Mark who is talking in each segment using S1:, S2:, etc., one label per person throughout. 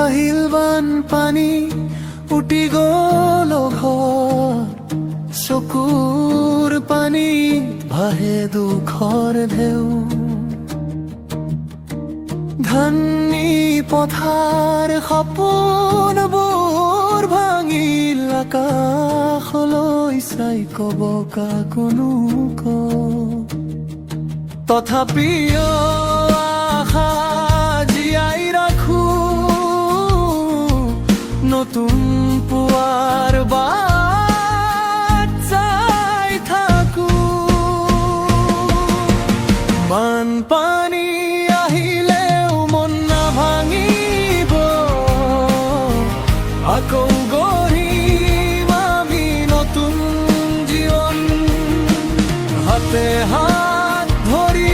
S1: আহিল বানপানী উটি গ'ল ঘৰ চকুৰ পানীত ভাহে দুখৰ ঢেউ ধানি পথাৰ সপোনবোৰ ভাঙিল আকাশলৈ চাই কব কাকোনো তথাপিও আশা জীয়াই ৰাখো নতুন পুৱাৰ বাট চাই থাকো বানপানী আহিলেও মন নাভাঙিব আকৌ গঢ়িম আমি নতুন জীৱন হাতে হাত ধৰি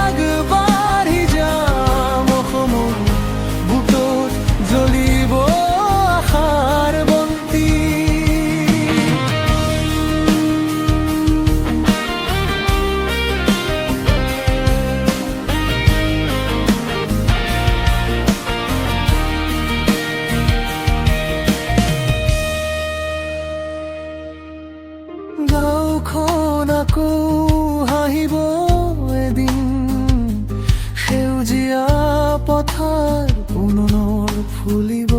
S1: আগবাঢ়ি যাম অসমৰ বুকুত জ্বলিব আশাৰ বন্তি গাঁওখন আকৌ হাঁহিব এদিন সেউজীয়া পথাৰ পুনৰ ফুলিব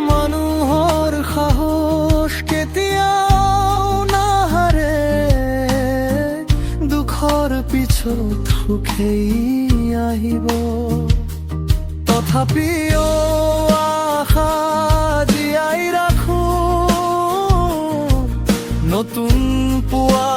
S1: মানুহৰ সাহস কেতিয়াও নাহাৰে দুখৰ পিছত সুখেই আহিব তথাপিও আশা জীয়াই ৰাখো নতুন পুৱা